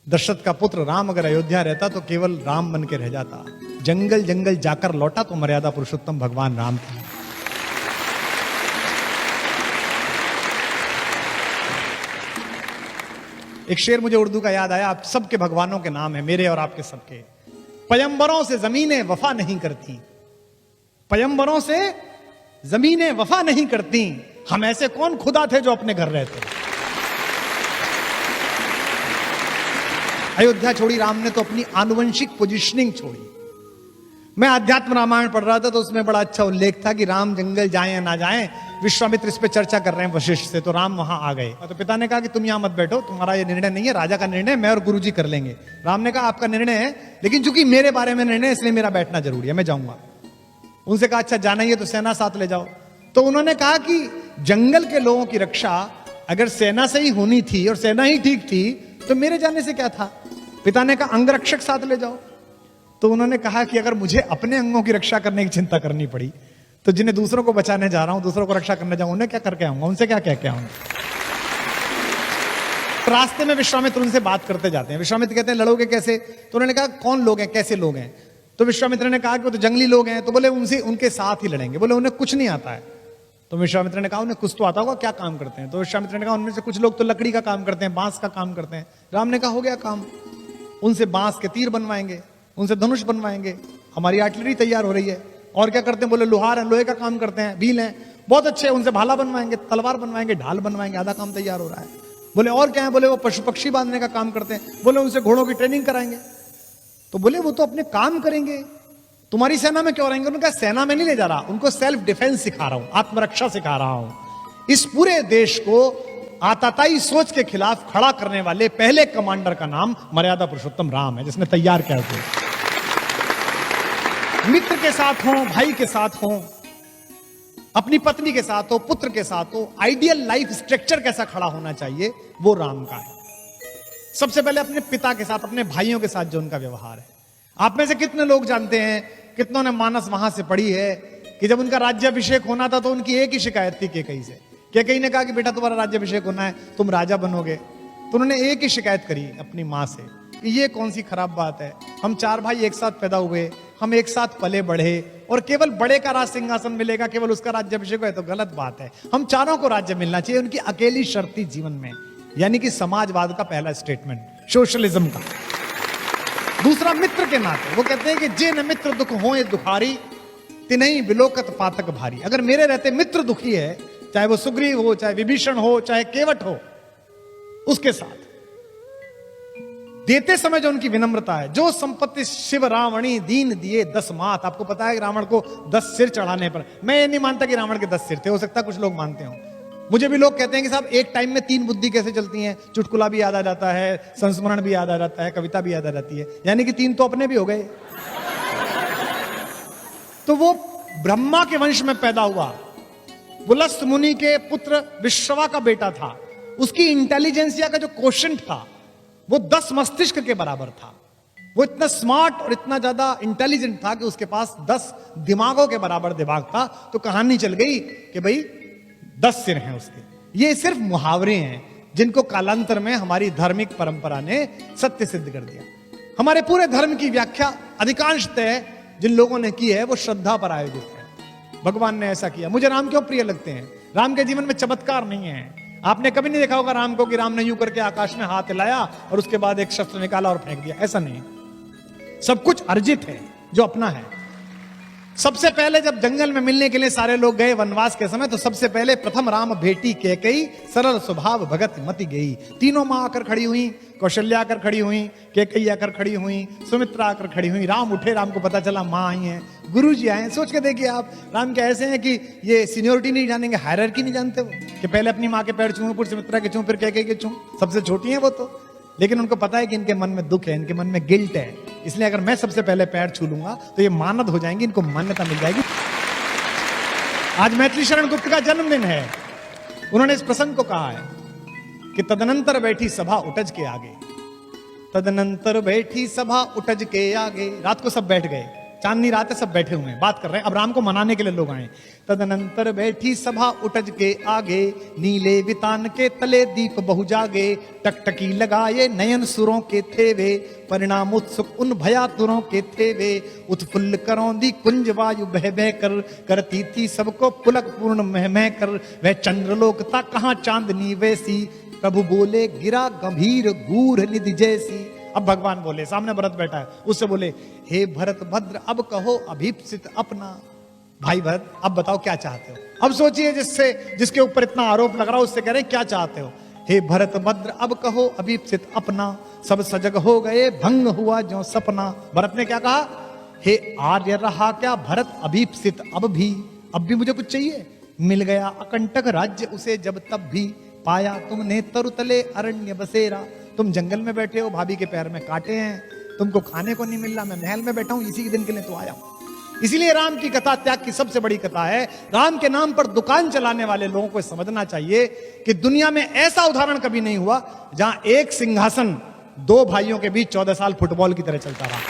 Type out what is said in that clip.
दशरथ का पुत्र राम अगर अयोध्या रहता तो केवल राम बन के रह जाता। जंगल जंगल जाकर लौटा तो मर्यादा पुरुषोत्तम भगवान राम था। एक शेर मुझे उर्दू का याद आया, आप सबके भगवानों के नाम है, मेरे और आपके सबके। पयंबरों से जमीनें वफा नहीं करती, पयंबरों से जमीनें वफा नहीं करती, हम ऐसे कौन खुदा थे जो अपने घर रहते। अयोध्या छोड़ी राम ने तो अपनी आनुवंशिक पोजीशनिंग छोड़ी। मैं अध्यात्म रामायण पढ़ रहा था तो उसमें बड़ा अच्छा उल्लेख था कि राम जंगल जाएं या ना जाएं, विश्वामित्र इस पे चर्चा कर रहे हैं वशिष्ठ से, तो राम वहां आ गए। तो पिता ने कहा कि तुम यहां मत बैठो, तुम्हारा ये निर्णय नहीं है, राजा का निर्णय मैं और गुरुजी कर लेंगे। राम ने कहा आपका निर्णय है, लेकिन चूंकि मेरे बारे में निर्णय है इसलिए मेरा बैठना जरूरी है, मैं जाऊंगा। उनसे कहा अच्छा जाना ही है तो सेना साथ ले जाओ। तो उन्होंने कहा कि जंगल के लोगों की रक्षा अगर सेना से ही होनी थी और सेना ही ठीक थी तो मेरे जाने से क्या था। पिता ने कहा अंगरक्षक साथ ले जाओ। तो उन्होंने कहा कि अगर मुझे अपने अंगों की रक्षा करने की चिंता करनी पड़ी तो जिन्हें दूसरों को बचाने जा रहा हूं, दूसरों को रक्षा करने जाऊं, उन्हें क्या करके आऊंगा, उनसे क्या कह के आऊंगा। रास्ते में विश्वामित्र उनसे बात करते जाते हैं। विश्वामित्र कहते हैं लड़ोगे कैसे। तो उन्होंने कहा कौन लोग हैं, कैसे लोग हैं। तो विश्वामित्र ने कहा कि वो तो जंगली लोग हैं। तो बोले उनसे उनके साथ ही लड़ेंगे। बोले उन्हें कुछ नहीं आता है। तो विश्वामित्र ने कहा उन्हें कुछ तो आता होगा, क्या काम करते हैं। तो विश्वामित्र ने कहा उनमें से कुछ लोग तो लकड़ी का काम करते हैं, बांस का काम करते हैं। राम ने कहा हो गया काम, उनसे बांस के तीर बनवाएंगे, उनसे धनुष बनवाएंगे, हमारी आर्टिलरी तैयार हो रही है। और क्या करते हैं, बोले लोहार हैं, लोहे का काम करते हैं, भील हैं, बहुत अच्छे, उनसे भाला बनवाएंगे, तलवार बनवाएंगे, ढाल बनवाएंगे, आधा काम तैयार हो रहा है। बोले और क्या है, बोले वो पशु पक्षी बांधने का काम करते हैं। बोले उनसे घोड़ों की ट्रेनिंग कराएंगे। तो बोले वो तो अपने काम करेंगे, तुम्हारी सेना में क्यों रहेंगे। उन्होंने कहा सेना में नहीं ले जा रहा, उनको सेल्फ डिफेंस सिखा रहा हूं, आत्मरक्षा सिखा रहा हूं। इस पूरे देश को आताताई सोच के खिलाफ खड़ा करने वाले पहले कमांडर का नाम मर्यादा पुरुषोत्तम राम है, जिसने तैयार किया हुआ। मित्र के साथ हो, भाई के साथ हो, अपनी पत्नी के साथ हो, पुत्र के साथ हो, आइडियल लाइफ स्ट्रक्चर कैसा खड़ा होना चाहिए वो राम का है। सबसे पहले अपने पिता के साथ, अपने भाइयों के साथ जो उनका व्यवहार है। आप में से कितने लोग जानते हैं, कितनों ने मानस वहां से पढ़ी है कि जब उनका राज्याभिषेक होना था तो उनकी एक ही शिकायत थी केकई से। केकई ने कहा कि बेटा तुम्हारा राज्याभिषेक होना है, तुम राजा बनोगे। तो उन्होंने एक ही शिकायत करी अपनी मां से कि ये कौन सी खराब बात है, हम चार भाई एक साथ पैदा हुए, हम एक साथ पले बढ़े और केवल बड़े का राज सिंहासन मिलेगा, केवल उसका राज्याभिषेक है तो गलत बात है, हम चारों को राज्य मिलना चाहिए। उनकी अकेली शर्त थी जीवन में, यानी कि समाजवाद का पहला स्टेटमेंट, सोशलिज्म का। दूसरा मित्र के नाते वो कहते हैं कि जे न मित्र दुख होए दुखारी, तिनहि बिलोकत पातक भारी। अगर मेरे रहते मित्र दुखी है, चाहे वो सुग्रीव हो, चाहे विभीषण हो, चाहे केवट हो, उसके साथ देते समय जो उनकी विनम्रता है, जो संपत्ति शिव रावणी दीन दिए 10 मात। आपको पता है कि रावण को 10 सिर चढ़ाने पर, मैं ये नहीं मानता कि रावण के 10 सिर थे, हो सकता है कुछ लोग मानते हो। मुझे भी लोग कहते हैं कि साहब एक टाइम में 3 बुद्धि कैसे चलती हैं, चुटकुला भी याद आ जाता है, संस्मरण भी याद आ जाता है, कविता भी याद आ जाती है, यानी कि 3 तो अपने भी हो गए। तो वो ब्रह्मा के वंश में पैदा हुआ, पुलस्त मुनि के पुत्र विश्रवा का बेटा था। उसकी इंटेलिजेंसिया का जो क्वोशंट था वो 10 मस्तिष्क के बराबर था। वो इतना स्मार्ट और इतना ज्यादा इंटेलिजेंट था कि उसके पास 10 दिमागों के बराबर दिमाग था। तो कहानी चल गई कि भाई 10 सिर हैं उसके। ये सिर्फ मुहावरे हैं जिनको कालांतर में हमारी धार्मिक परंपरा ने सत्य सिद्ध कर दिया। हमारे पूरे धर्म की व्याख्या अधिकांशतः जिन लोगों ने की है वो श्रद्धा पर आयोजित है। भगवान ने ऐसा किया। मुझे राम क्यों प्रिय लगते हैं, राम के जीवन में चमत्कार नहीं है। आपने कभी नहीं देखा होगा राम को कि राम ने यूं करके आकाश में हाथ हिलाया और उसके बाद एक शस्त्र निकाला और फेंक दिया, ऐसा नहीं। सब कुछ अर्जित है जो अपना है। सबसे पहले जब जंगल में मिलने के लिए सारे लोग गए वनवास के समय, तो सबसे पहले प्रथम राम भेटी केकई, सरल स्वभाव भगत मति गई। तीनों मां आकर खड़ी हुई, कौशल्या आकर खड़ी हुई, केकई आकर खड़ी हुई, सुमित्रा आकर खड़ी हुई। राम उठे, राम को पता चला मां आई हैं, गुरु जी आए। सोच के देखिए आप, राम क्या ऐसे हैं कि ये सीनियोरिटी नहीं जानेंगे, हायरार्की नहीं जानते वो, कि पहले अपनी मां के पैर छूं, फिर सुमित्रा के छूं, फिर केकई के छूं। सबसे छोटी है वो तो, लेकिन उनको पता है कि इनके मन में दुख है, इनके मन में गिल्ट है, इसलिए अगर मैं सबसे पहले पैर छू लूंगा तो ये मानद हो जाएंगी, इनको मान्यता मिल जाएगी। आज मैथिली शरण गुप्त का जन्मदिन है। उन्होंने इस प्रसंग को कहा है कि तदनंतर बैठी सभा उठज के आगे, तदनंतर बैठी सभा उठज के आगे। रात को सब बैठ गए, चांदनी रात है, सब बैठे हुए हैं, बात कर रहे हैं। अब राम को मनाने के लिए लोग आए। तदनंतर बैठी सभा उठज के आगे, नीले वितान के तले दीप बहु जागे। टकटकी लगाए नयन सुरों के थे वे, परिणाम उत्सुक उन भयातुरों के थे वे। उत्फुल्ल करौंदी कुंज वायु बह बह कर, करती थी सबको पुलक पूर्ण मह मह कर। वह चंद्रलोक था कहाँ चांदनी वैसी, प्रभु बोले गिरा गंभीर गूढ़ निधि जैसी। अब भगवान बोले, सामने भरत बैठा है, उससे बोले, हे भरत भद्र अब कहो अभीप्सित अपना। भाई भरत अब बताओ क्या चाहते हो। अब सोचिए जिसके ऊपर इतना आरोप लग रहा है उससे कह रहे हैं क्या चाहते हो। हे भरत भद्र अब कहो अभीप्सित अपना, सब सजग हो गए भंग हुआ जो सपना। भरत ने क्या कहा, हे आर्य रहा क्या भरत अभीप्सित अब भी मुझे कुछ चाहिए। मिल गया अकंटक राज्य उसे जब तब भी, पाया तुमने तरुतले अरण्य बसेरा। तुम जंगल में बैठे हो, भाभी के पैर में कांटे हैं, तुमको खाने को नहीं मिल रहा, मैं महल में बैठा हूं, इसी के दिन के लिए तो आया हूं। इसीलिए राम की कथा त्याग की सबसे बड़ी कथा है। राम के नाम पर दुकान चलाने वाले लोगों को समझना चाहिए कि दुनिया में ऐसा उदाहरण कभी नहीं हुआ जहां एक सिंहासन दो भाइयों के बीच 14 साल फुटबॉल की तरह चलता रहा।